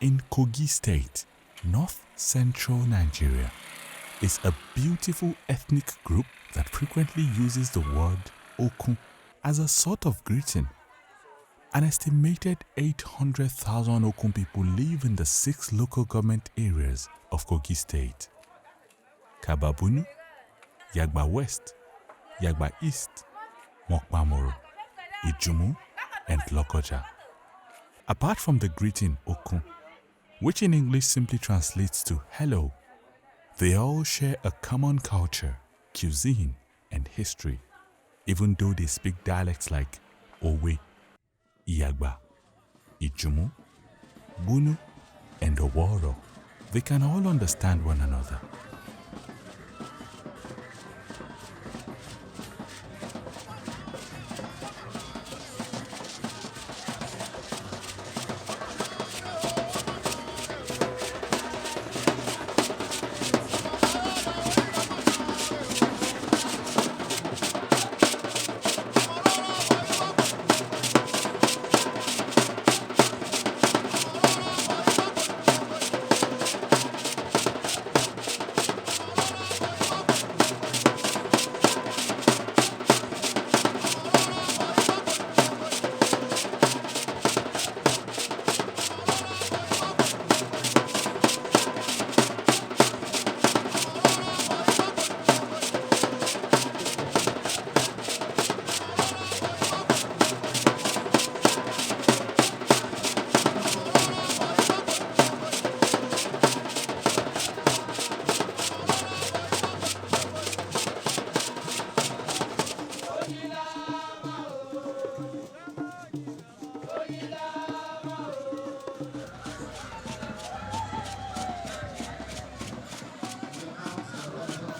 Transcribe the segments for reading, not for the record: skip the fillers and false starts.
in Kogi State, north-central Nigeria, is a beautiful ethnic group that frequently uses the word Okun as a sort of greeting. An estimated 800,000 Okun people live in the 6 local government areas of Kogi State: Kababunu, Yagba West, Yagba East, Mokpamoro, Ijumu, and Lokoja. Apart from the greeting Okun, which in English simply translates to hello, they all share a common culture, cuisine, and history, even though they speak dialects like Owe, Iyagba, Ijumu, Bunu, and Oworo. They can all understand one another.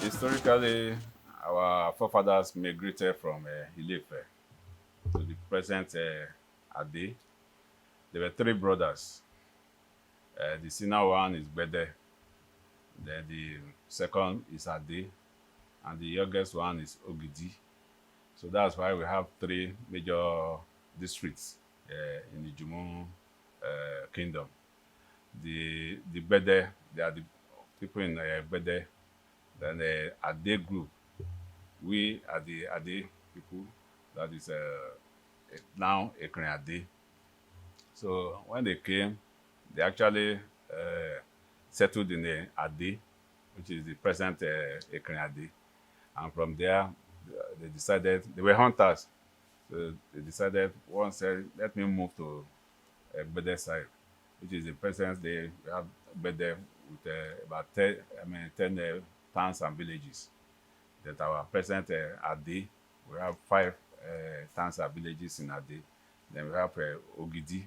Historically, our forefathers migrated from Ile-Ife to the present Ade. There were 3 brothers. The senior one is Bede, then the second is Ade, and the youngest one is Ogidi. So that's why we have 3 major districts in the Jumu kingdom. The Bede, they are the people in Bede. Then the Ade group, we are the Ade people, that is now Ekren Ade. So when they came, they actually settled in Ade, which is the present Ekren Ade. And from there, they decided, they were hunters. So they decided, one said, let me move to Bede side, which is the present day. We have Bede with about 10 towns and villages. That our present Ade, we have 5 towns and villages in Ade. Then we have Ogidi.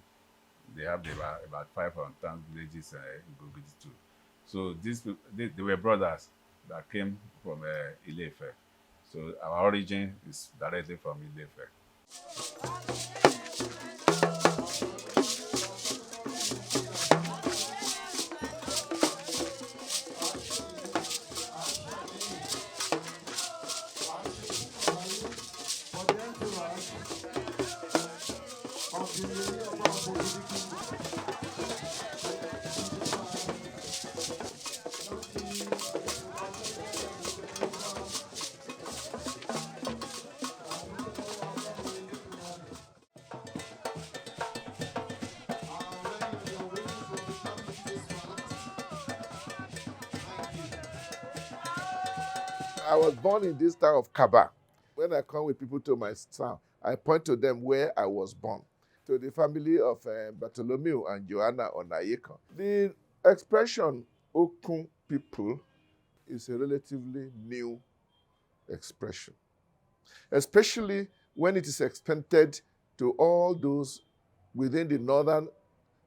They have about 5 towns villages in Ogidi too. So they were brothers that came from Ile-Ife. So our origin is directly from Ile-Ife. I was born in this town of Kaba. When I come with people to my town, I point to them where I was born, to the family of Bartholomew and Joanna Onayeka. The expression Okun people is a relatively new expression, especially when it is extended to all those within the northern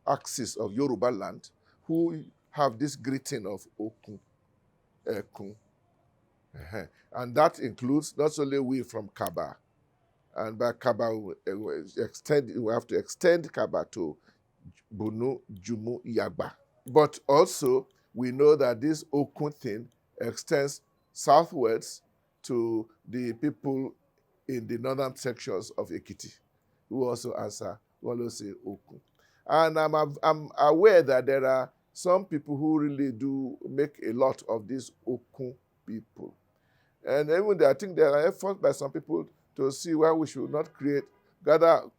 axis of Yoruba land who have this greeting of Okun, Ekun. And that includes not only we from Kaba, and by Kaba we have to extend Kaba to Bunu, Jumu, Yagba. But also we know that this Okun thing extends southwards to the people in the northern sections of Ekiti, who also say Okun. And I'm aware that there are some people who really do make a lot of these Okun people. And even I think there are efforts by some people to see why we should not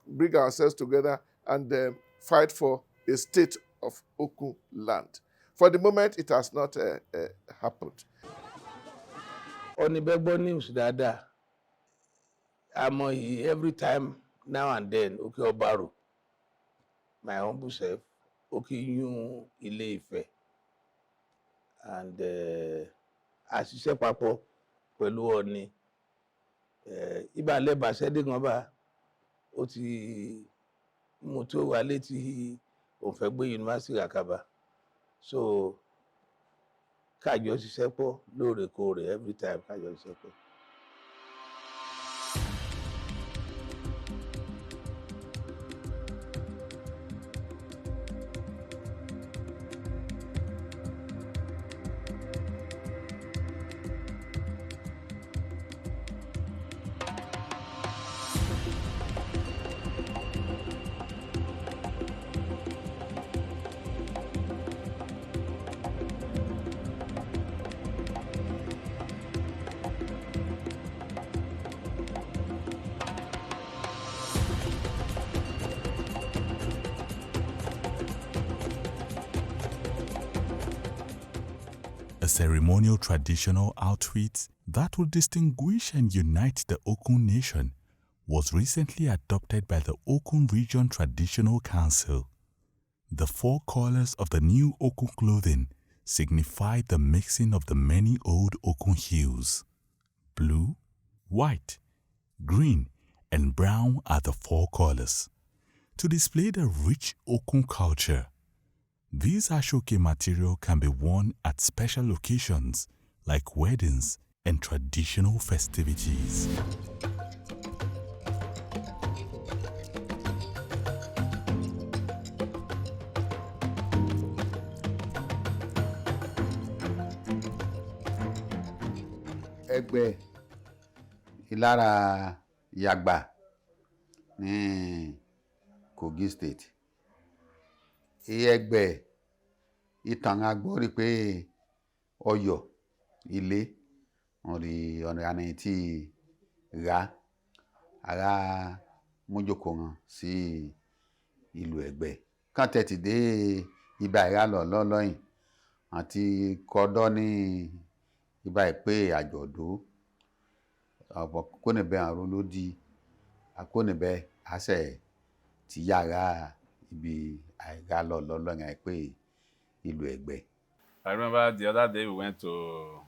bring ourselves together and fight for a state of Okun land. For the moment, it has not happened. Onibegbo news dada. Every time now and then, okay, Obaru, my humble self, okay, you Ile-Ife, and àṣìṣe papọ̀ pẹ̀lú Ọọ̀ni. Ibà lẹ́bàá ṣẹ́dí kan bá ó ti mú tó wà létí òun fẹ́ gbé yunifásitì Àkàbà. So kájọ ṣiṣẹ́ pọ̀ lóòrèkóòrè every time kájọ ṣiṣẹ́ pọ̀. A ceremonial traditional outfit that will distinguish and unite the Okun nation was recently adopted by the Okun Region Traditional Council. The four colors of the new Okun clothing signify the mixing of the many old Okun hues. Blue, white, green, and brown are the four colors. To display the rich Okun culture, these Ashoke material can be worn at special occasions like weddings and traditional festivities. Ẹgbẹ́ Ìlara Yagba ní Kogi State. Ẹgbẹ́ ìtàn agbórí pé Ọ̀yọ́ ilé ọ̀nà àní tí ra ara mójókòó hàn sí ìlú Ẹ̀gbẹ́. Kàn tẹ̀tì dé ibà ìrà lọ́lọ́yìn àti kọ́dọ́ ní ibà ìpé àjọ̀dún ọ̀pọ̀ kónìbẹ̀ àrùn ló di akónìbẹ̀ àṣẹ tí yàrá ibi àìrà lọ́lọ́yìn àìpé ìlú Ẹ̀gbẹ́. I remember the other day we went to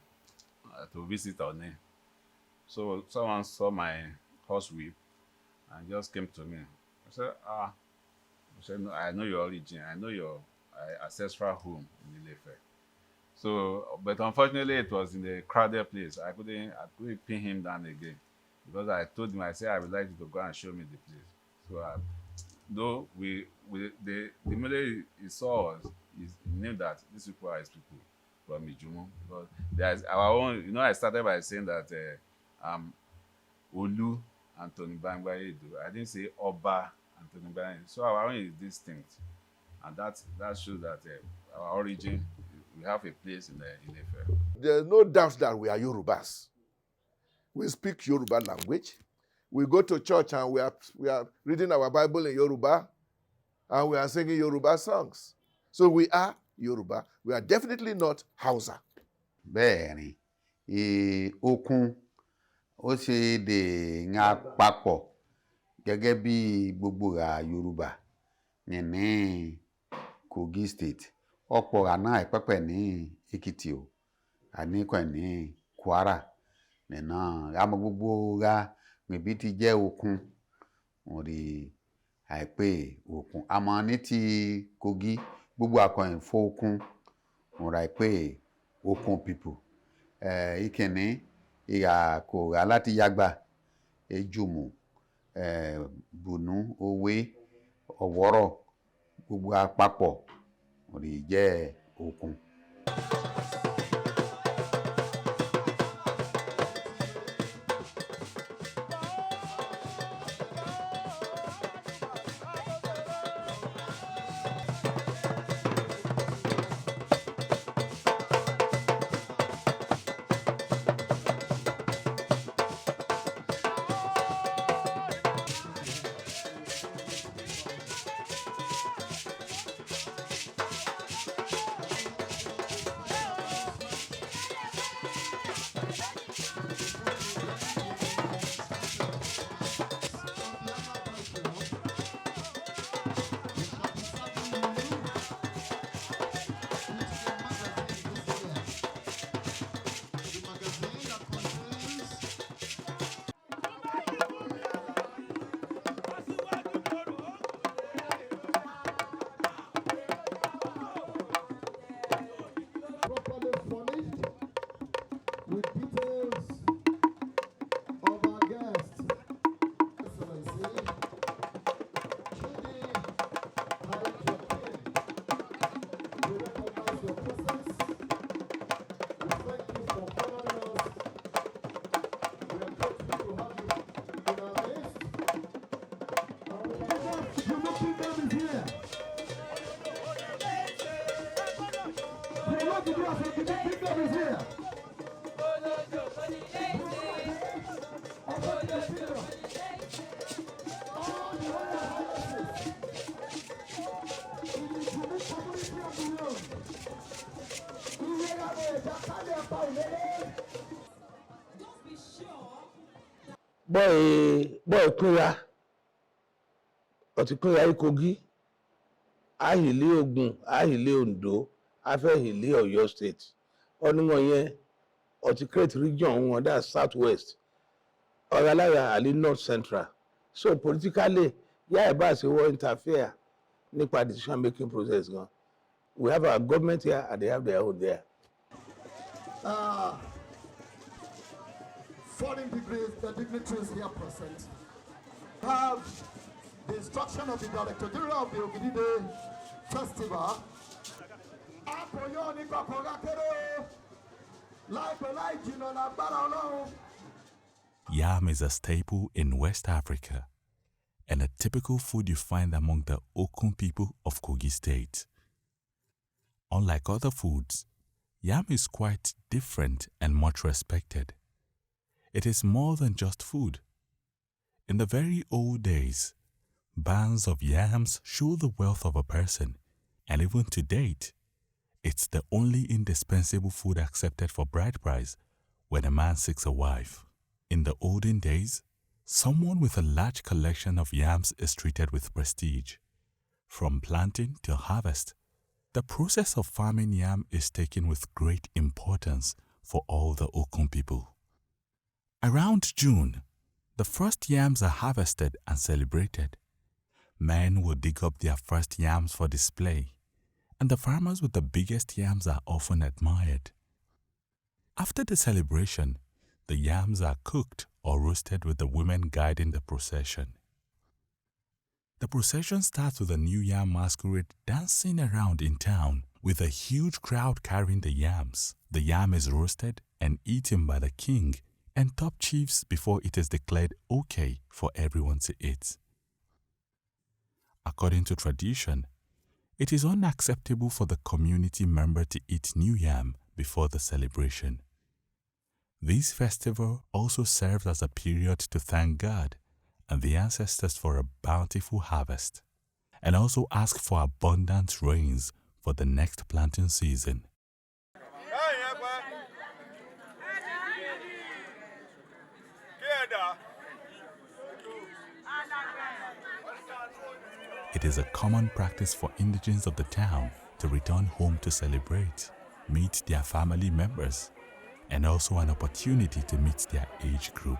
visit Oni. So someone saw my horse whip and just came to me. I said, no, I know your origin. I know your ancestral home in Ile-Ife. So, but unfortunately, it was in a crowded place. I couldn't pin him down again because I told him, I said, I would like you to go and show me the place. So, though the minute he saw us, he knew that these people are his people from Ijumu. Because there's our own, I started by saying that Olu Anthony Bangbaye. I didn't say Oba Anthony Bangbaye. So our own is distinct. And that shows that our origin, we have a place in Ile-Ife. There's no doubt that we are Yorubas. We speak Yoruba language. We go to church and we are reading our Bible in Yoruba and we are singing Yoruba songs. So we are Yoruba. We are definitely not Hausa. Bẹ́ẹ̀ni, Okun ó ṣe dè ń papọ̀ gẹ́gẹ́ bí gbogbo ra Yorùbá ní Kogi State. Ọ̀pọ̀ ra náà ìpẹ́pẹ́ ní Èkìtì o, àníkàn ní Kwara. Nínú àmọ́ gbogbo ra níbi tí jẹ́ Okun, wọ́n rí àìpé Okun. Àmọ́ ní ti Kogi, gbogbo akọ̀yìn fún Okun, wọ́n rí àìpé Okun people. Ìkíní ìyà kò rà láti Yagba, Ejumu, Bunu, Owe, Ọ̀wọ́rọ̀, gbogbo àpapọ̀ wọ́n rí jẹ́ Okun. Boy Kuya, ọtí Kuya Kogi, ahìlé Ògùn, ahìlé Oǹdó, afẹ́hìlé Ọ̀yọ́ state. Ọdún yẹn, ọtí create region wọn, that's Southwest. Ọ̀rọ̀lára àlè North Central. So politically, yeah, Ibas will interfere nípa decision making process gan. We have our government here and they have their own there. Foreign dignitaries here present have the instruction of the Director General of the Ogidide Festival. Yam is a staple in West Africa and a typical food you find among the Okun people of Kogi State. Unlike other foods, yam is quite different and much respected. It is more than just food. In the very old days, bands of yams show the wealth of a person, and even to date, it's the only indispensable food accepted for bride price when a man seeks a wife. In the olden days, someone with a large collection of yams is treated with prestige. From planting till harvest, the process of farming yam is taken with great importance for all the Okun people. Around June, the first yams are harvested and celebrated. Men will dig up their first yams for display, and the farmers with the biggest yams are often admired. After the celebration, the yams are cooked or roasted with the women guiding the procession. The procession starts with a new yam masquerade dancing around in town with a huge crowd carrying the yams. The yam is roasted and eaten by the king and top chiefs before it is declared okay for everyone to eat. According to tradition, it is unacceptable for the community member to eat new yam before the celebration. This festival also serves as a period to thank God and the ancestors for a bountiful harvest, and also ask for abundant rains for the next planting season. It is a common practice for indigents of the town to return home to celebrate, meet their family members, and also an opportunity to meet their age group.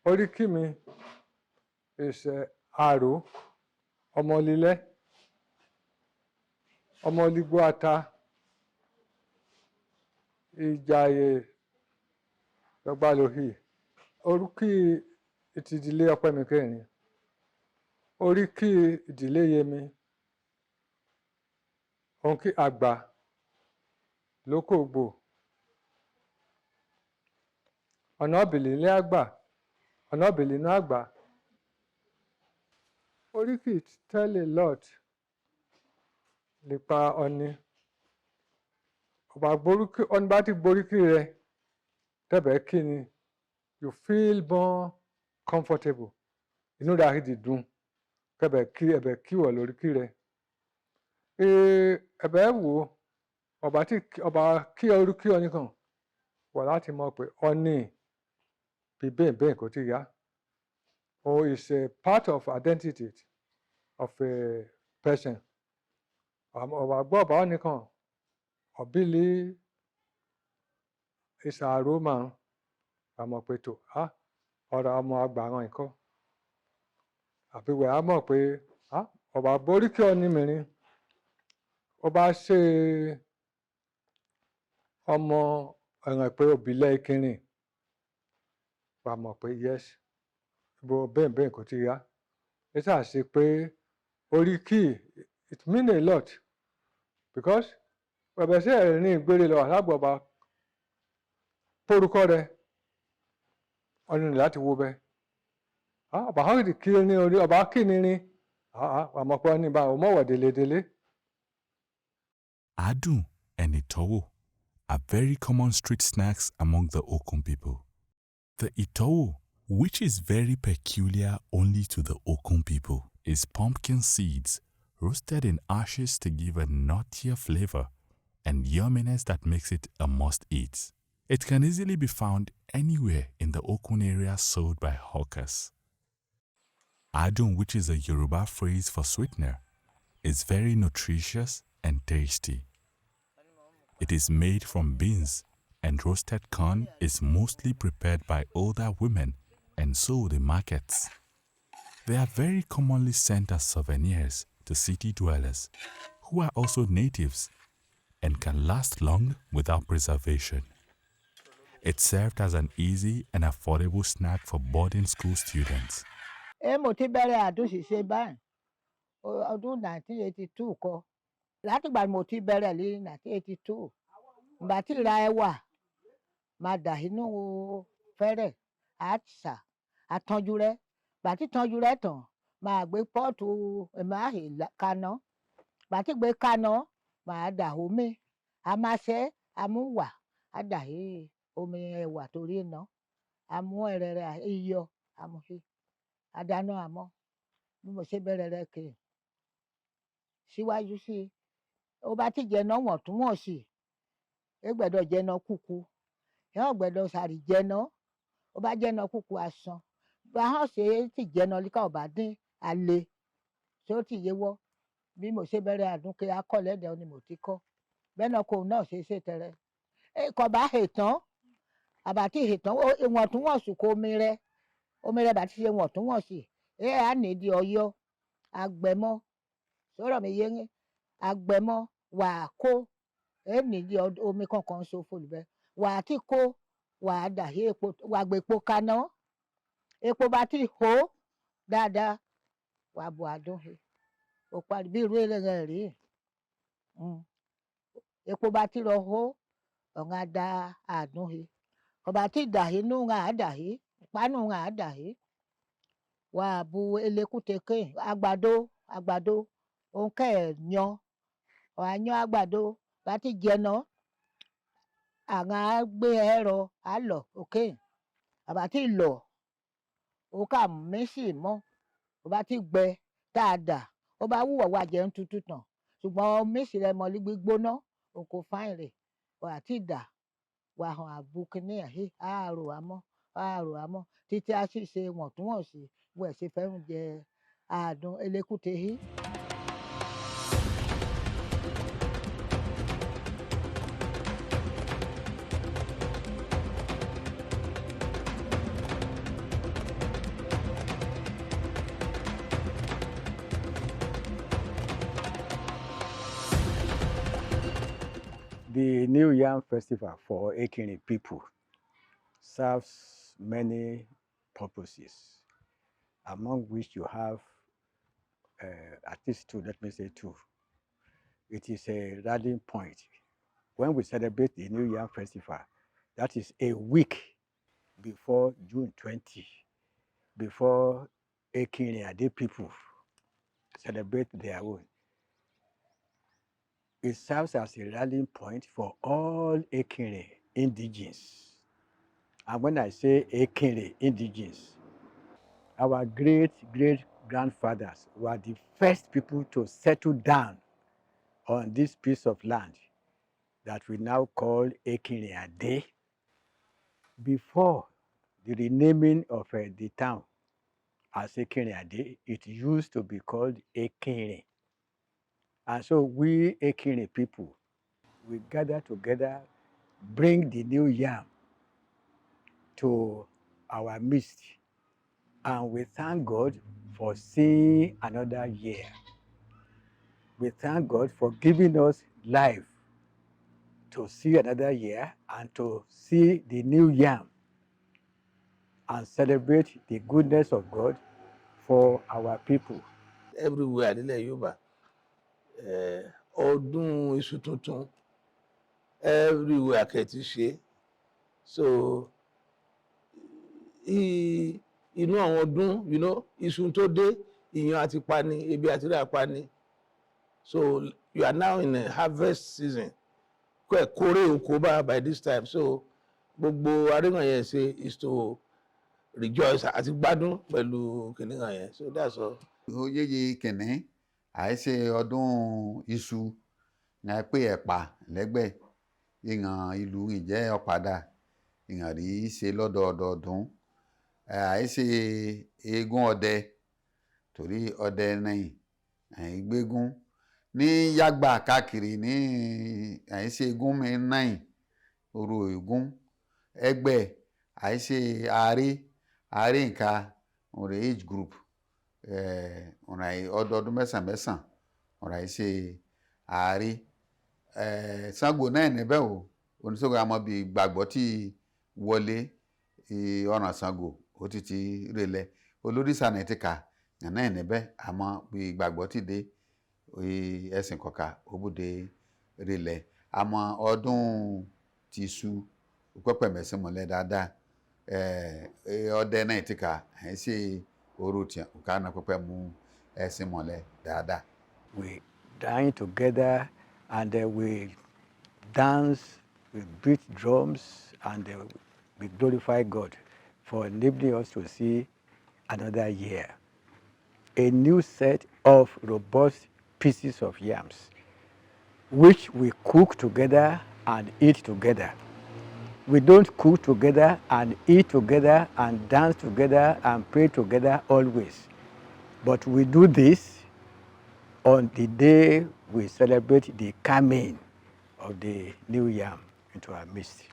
Oríkì mi is Àrò, Ọmọlílẹ̀, Ọmọlígbó ata, Ìjàyè Lọ́gbàlóhì. Oríkì ìtìdílé Ọpẹ́mikẹ́rin. Oríkì ìdílé Yẹmi. Oríkì àgbà Lókògbò. Ọ̀nà Ọ̀bìlìlẹ̀ àgbà. Ọ̀nà Ọ̀bìlìnú àgbà. Oríkì tell a lot nípa Ọ̀ni. Ọ̀nì bá ti gboríkì rẹ̀ tẹ́bẹ̀ kí ni you feel more comfortable. Inú rẹ̀ á sì dùn ẹ̀bẹ̀ kí wọ̀ lórí kí rẹ̀. Ẹ̀bẹ̀ wò ọba kí orí kí ọ nìkan wà láti mọ̀ pé ọ ní bí bẹ́ẹ̀ kò tí yá. Or is a part of identity of a person. Ọba gbọ́ ọba nìkan ọ̀bílí ìṣàrò máa àmọ̀ pé tó ọ̀rọ̀ ọmọ àgbàràn ìkọ́. Àbí wẹ̀ á mọ̀ pé ọba borí kí ọ ní mìíràn ọba ṣe ọmọ ẹ̀ràn pé òbílẹ̀ ìkírin wà mọ̀ pé yes bó bẹ́ẹ̀ kò tí yá. Ẹ ṣáà ṣe pé orí kí it mean a lot because bẹ̀bẹ̀ sí ẹ̀rín ìgbére lọ àlágbọ̀ ọba pórúkọ rẹ̀ ọ̀nà láti wo bẹ́ẹ̀. Ọba hàn kì kí ní orí ọba kí ní rin àmọ́ pé ní bá ọmọwọ̀ délédélé. Adun and itowo are very common street snacks among the Okun people. The itowo, which is very peculiar only to the Okun people, is pumpkin seeds roasted in ashes to give a nuttier flavor and yumminess that makes it a must-eat. It can easily be found anywhere in the Okun area sold by hawkers. Adun, which is a Yoruba phrase for sweetener, is very nutritious and tasty. It is made from beans, and roasted corn is mostly prepared by older women and sold in markets. They are very commonly sent as souvenirs to city dwellers, who are also natives and can last long without preservation. It served as an easy and affordable snack for boarding school students. Mo ti bẹ̀rẹ̀ àdúnṣiṣẹ́ báyìí ọdún 1982 kọ́ látìgbà mo ti bẹ̀rẹ̀ ní 1982 ìgbà tí ra ẹwà máa dà inú fẹ́rẹ̀ àṣà àtọ́jú rẹ̀ ìgbà tí tọ́jú rẹ̀ tán máa gbé pọ́ọ̀tù ẹ̀máhì kaná ìgbà tí gbé kaná máa dà omi àmàṣẹ́ àmúwà àdà omi ẹ̀wà torí iná àmú ẹ̀rẹ̀rẹ̀ iyọ̀ àmúṣe àdáná àmọ́ bí mo ṣe bẹ̀rẹ̀ rẹ̀ kè síwájú sí i ó bá ti jẹ̀nà wọ̀ntúnwọ̀nsì ẹ gbẹ́dọ̀ jẹ̀nà kúkú ẹ ò gbẹ́dọ̀ sàrì jẹ̀nà ó bá jẹ̀nà kúkú àsán bá hàn ṣe ti jẹ̀nà líka ọ̀bá dín àlè tí ó ti yé wọ́ bí mo ṣe bẹ̀rẹ̀ àdúnkè akọ́lẹ́dẹ̀ ni mo ti kọ́ bẹ́ẹ̀ náà kò náà ṣe tẹ̀rẹ̀ kò bá hètán àbàtì hètán ìwọ̀ntúnwọ̀nsì kò omi rẹ̀ bá ti ṣe wọ̀ntúnwọ̀nsì á nídìí ọyọ́ àgbẹ̀mọ́ sọ̀rọ̀ mi yé ń àgbẹ̀mọ́ wà á kó nídìí omi kankan ṣòfò lùbẹ́ wà á ti kó wà á dà sí epo wà á gbé epo kaná epo bá ti hó dáadáa wà á bọ̀ àdún ó parí bí irú ẹlẹ́rìn rí epo bá ti lọ hó ọ̀hún á da àdún ọba ti dà inú ń á dà pánú ń á dà wà á bu elekute kéè àgbàdo òun kẹ́ ẹ̀ yan wà á yan àgbàdo bá ti jẹná àwọn á gbé ẹ̀rọ á lọ òkè àbá ti lọ ó kà mẹ́sì mọ́ ó bá ti gbẹ dáadáa ó bá wúwọ̀ wá jẹun tútù tán ṣùgbọ́n mẹ́sì rẹ mọ́lí gbígbóná òun kò fáìn rẹ̀ wà á ti dà wà á hàn àbùkínní àárò àmọ́ títí a sì ṣe wọ̀ntúnwọ̀nsì bó ẹ̀ ṣe fẹ́ràn jẹ àádùn elékùté The New Yam Festival for Ekiri people serves many purposes, among which you have at least two, let me say two. It is a rallying point. When we celebrate the New Yam Festival, that is a week before June 20, before Ekiri Ade people celebrate their own. It serves as a rallying point for all Ekiri indigenes And when I say Ekere, indigenous, our great-great-grandfathers were the first people to settle down on this piece of land that we now call Ekere Ade. Before the renaming of the town as Ekere Ade, it used to be called Ekere. And so we Ekere people, we gather together, bring the new yam to our midst, and we thank God for seeing another year. We thank God for giving us life to see another year and to see the new yam and celebrate the goodness of God for our people. Everywhere nílẹ̀ Yorùbá, ọdún iṣu tuntun everywhere kẹ̀tì ṣe. So inú àwọn ọdún, iṣu tó dé, ìyàn àti pani, ebi àti rà pani. So you are now in a harvest season. Kórè oko by this time. So gbogbo aríran yẹn ṣe is to rejoice àti gbádùn pẹ̀lú kìnìún yẹn. So that's all. Oyeye kìnní àìṣe ọdún iṣu ní a pé ẹ̀pà lẹ́gbẹ̀ẹ́ ìhàn ìlú ìjẹ́ ọ̀padà ìhàn rí ṣe lọ́dọọdún àìṣe eégún ọdẹ torí ọdẹ nìyí àìgbégún ní yàgbà káàkiri ní àìṣe egún mi nìyí orò egún ẹgbẹ́ àìṣe àárẹ̀ nǹka ọ̀rẹ́ age group ọ̀rẹ́ ọdọọdún mẹ́sàn-án ọ̀rẹ́ àìṣe àárẹ̀ Ṣàngó náà níbẹ̀ o oníṣègùn àmọ́ bíi gbàgbọ́ tí wọlé ọ̀ràn Ṣàngó ó ti relẹ̀ olóríṣà náà ti kà yànnà níbẹ̀ àmọ́ bíi gbàgbọ́ tí dé ẹ̀sìn kọ̀ọ̀ka òbúde relẹ̀ àmọ́ ọdún ti su pẹ́pẹ́ mẹ́sìn mọ́lẹ̀ dáadáa ọdẹ náà ti kà ẹ̀ ṣe oró tiẹ̀ òkà náà pẹ́pẹ́ mú ẹ̀sìn mọ́lẹ̀ dáadáa. We dine together and we dance, we beat drums, and we glorify God for enabling us to see another year. A new set of robust pieces of yams, which we cook together and eat together. We don't cook together and eat together and dance together and pray together always. But we do this on the day we celebrate the coming of the new yam into our midst.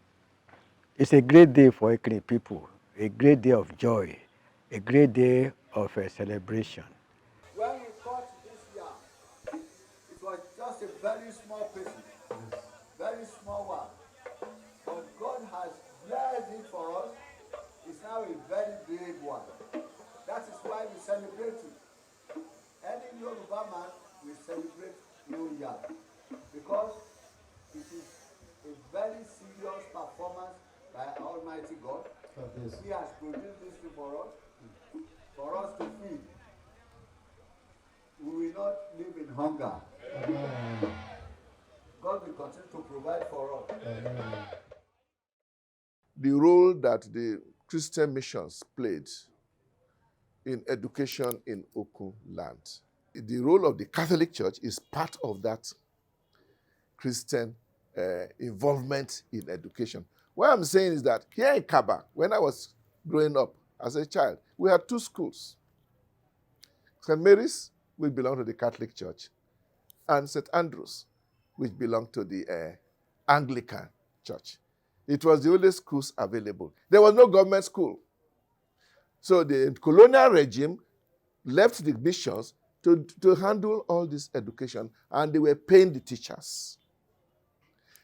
It's a great day for Ekere people, a great day of joy, a great day of celebration. When we caught this yam, it was just a very small piece, very small one. But God has blessed it for us. It's now a very big one. That is why we celebrate it. Any Yoruba man will celebrate New Yam because it is a very serious performance by Almighty God. He has produced this thing for us to feed. We will not live in hunger. God will continue to provide for us. The role that the Christian missions played in education in Okun land. The role of the Catholic Church is part of that Christian involvement in education. What I'm saying is that here in Kaba, when I was growing up as a child, we had two schools. St. Mary's, which belonged to the Catholic Church, and St. Andrew's, which belonged to the Anglican Church. It was the only schools available. There was no government school. So the colonial regime left the missions to handle all this education, and they were paying the teachers.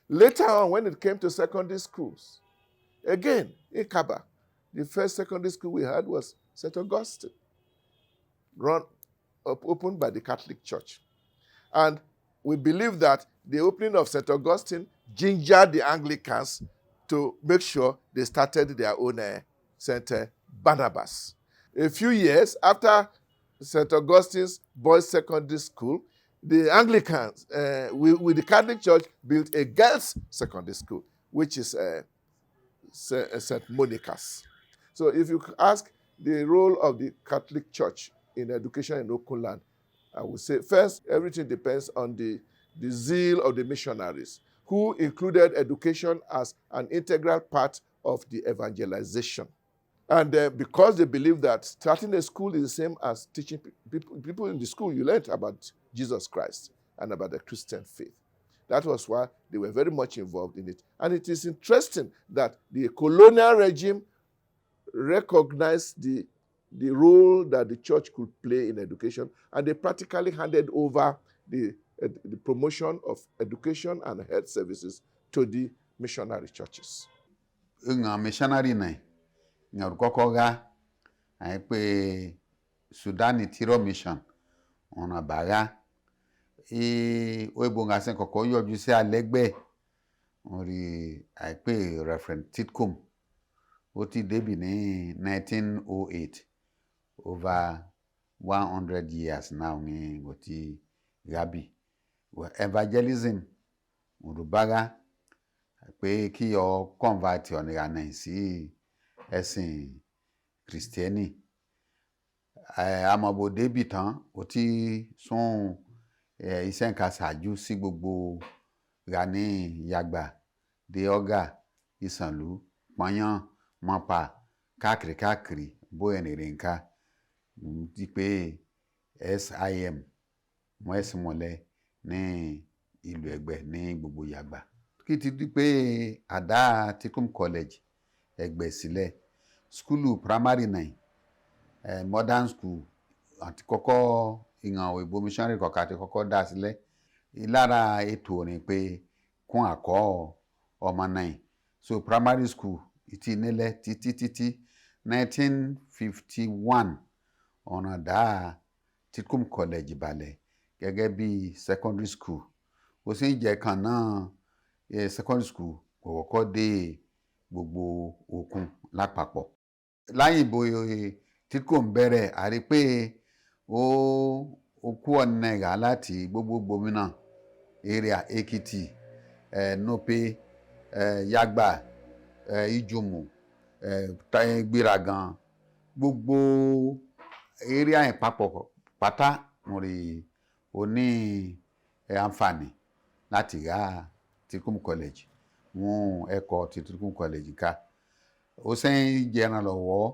Later on, when it came to secondary schools, again, in Kaba, the first secondary school we had was St. Augustine, opened by the Catholic Church. And we believe that the opening of St. Augustine gingered the Anglicans to make sure they started their own St. Barnabas. A few years after St. Augustine's Boys Secondary School, the Anglicans, with the Catholic Church, built a girls' secondary school, which is St. Monica's. So if you ask the role of the Catholic Church in education in Okun land, I would say first, everything depends on the zeal of the missionaries, who included education as an integral part of the evangelization. And because they believe that starting a school is the same as teaching people in the school, you learned about Jesus Christ and about the Christian faith. That was why they were very much involved in it. And it is interesting that the colonial regime recognized the role that the church could play in education, and they practically handed over the promotion of education and health services to the missionary churches. Missionary na kọ́kọ́ ga àìpé Sudan Tiro Mission ọ̀nà bàgá oìbò ngàsìn kọ̀kọ́ yọjú sí alẹ́gbẹ́ orí àìpé Reverend Titcomb ó ti débì ní 1908 over 100 years now ní ó ti gabi evangelism òrùbágá pé kí ọ convert ọ̀nìyàn sí ẹ̀sìn Kristẹni àmọ̀bò débì tán ó ti sún iṣẹ́ nǹkan ṣáájú sí gbogbo Gani Yagba dé Ọ̀gá Ìsànlú Pọ́nyán Mọ́pà káàkiri bóyá nìrè nǹkan ti pé SIM mọ́ ẹ̀sìn mọ́lẹ̀ ní ìlú Ẹ̀gbẹ́ ní gbogbo Yagba kí ti di pé àdá Titcomb College Ẹ̀gbẹ́ sílẹ̀ skulu primary 9 modern school àti kọ́kọ́ ìhàn òyìnbó missionary kọ̀ọ̀kan àti kọ́kọ́ dá sílẹ̀ ìlara ètò òrìn pé kún àkọ́ ọmọ 9 so primary school ìtì nílẹ̀ títí 1951 ọ̀nà dá Titcomb College balẹ̀ gẹ́gẹ́ bí secondary school ó sì jẹ́ kan náà secondary school kò kọ́kọ́ dé gbogbo Okun lápapọ̀ láyìnbó Titcomb bẹ̀rẹ̀ àrí pé ó kú ọ̀nà ẹ̀gá láti gbogbo gómìnà area Èkìtì Nópé Yagba Ìjùmù Gbéragan gbogbo area yẹn papọ̀ pátá mo rí oní àǹfààní láti ra Titcomb College wọn ẹ̀kọ́ Titcomb College ká ó sẹ́yìn jẹ́rànlọ́wọ́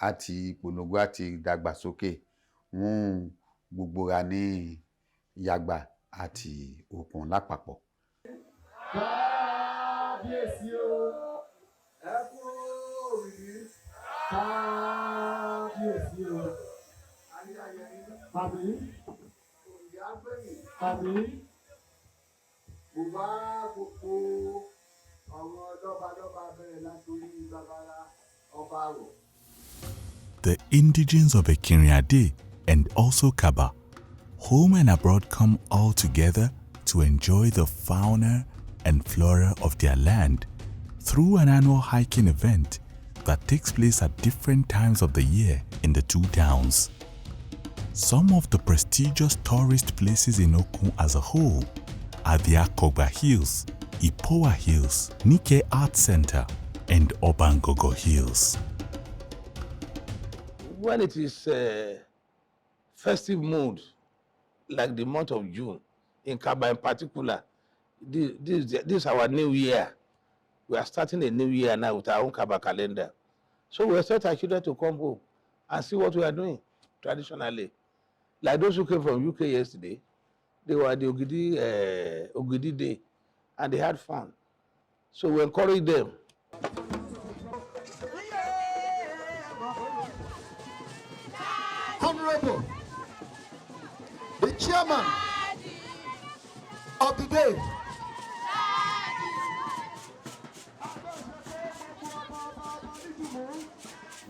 àti ìpolongo àti ìdàgbàsókè wọn gbogbo ra ní Yagba àti Okun lápapọ̀. Kábíyèsí o, ẹ kú òrìrì, kábíyèsí o, àbí àbí bùbá gbogbo àwọn lọ́balọ́ba bẹ̀rẹ̀ látòrí babara ọba rò. The indigenes of Ekinriade and also Kaba, home and abroad, come all together to enjoy the fauna and flora of their land through an annual hiking event that takes place at different times of the year in the two towns. Some of the prestigious tourist places in Okun as a whole are the Akogba Hills, Ipowa Hills, Nike Art Center, and Obangogo Hills. When it is festive mood, like the month of June, in Kaba in particular, this is our new year. We are starting a new year now with our own Kaba calendar. So we expect our children to come home and see what we are doing traditionally. Like those who came from UK yesterday, they were at the Ogidi Day, and they had fun. So we encourage them. Honorable, the chairman of the day.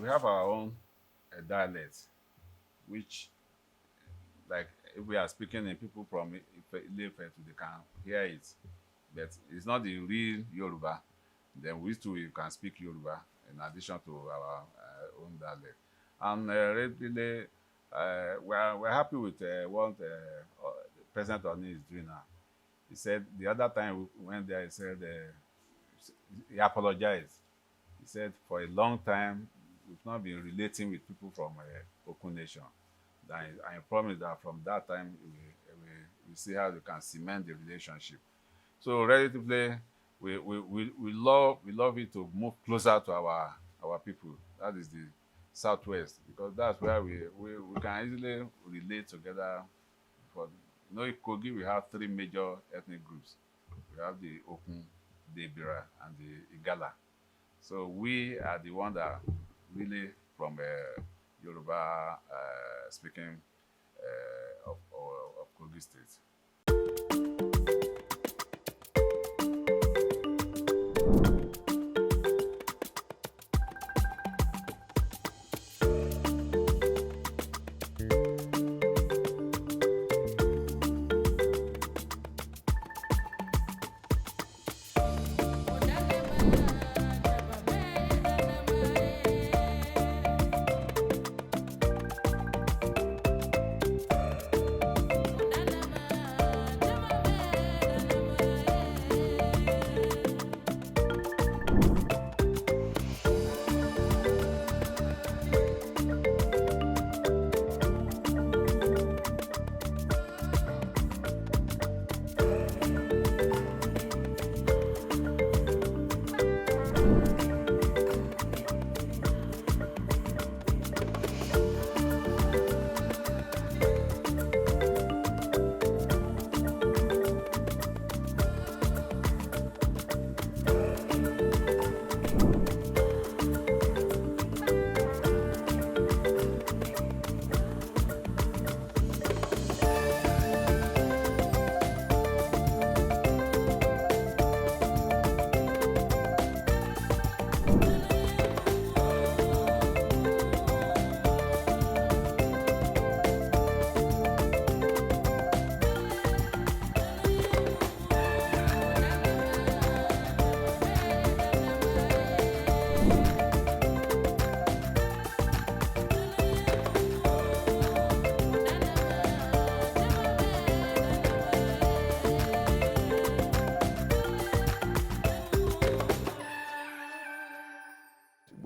We have our own dialect, which, like, if we are speaking in people from Ilefe to they can hear it, but it's not the real Yoruba. Then we too you can speak Yoruba in addition to our own dialect. And really, we're happy with what the President Oni is doing now. He said the other time we went there, he said he apologized. He said for a long time, we've not been relating with people from Okun Nation. I promise that from that time, we see how we can cement the relationship. So relatively, we love it to move closer to our people. That is the Southwest, because that's where we can easily relate together. For in Kogi, we have 3 major ethnic groups. We have the Okun, the Ibira, and the Igala. So we are the one that really from Yoruba speaking of Kogi State.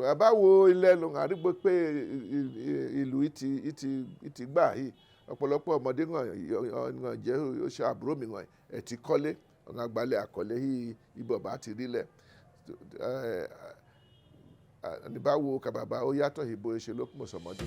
bàbá wo ilẹ̀ lòun àdúgbò pé ìlú ìtì gbà yìí ọ̀pọ̀lọpọ̀ ọmọdé wọn jẹ́ oṣù àbúrò mi wọn ẹ̀ ti kọ́lé ọ̀nà àgbálẹ̀ àkọ́lé yìí ibọ̀ bá ti rílẹ̀ ní bá wo kàbàbà ó yàtọ̀ ìbò ìṣèlú òkú mọ̀sọ̀mọ́dé.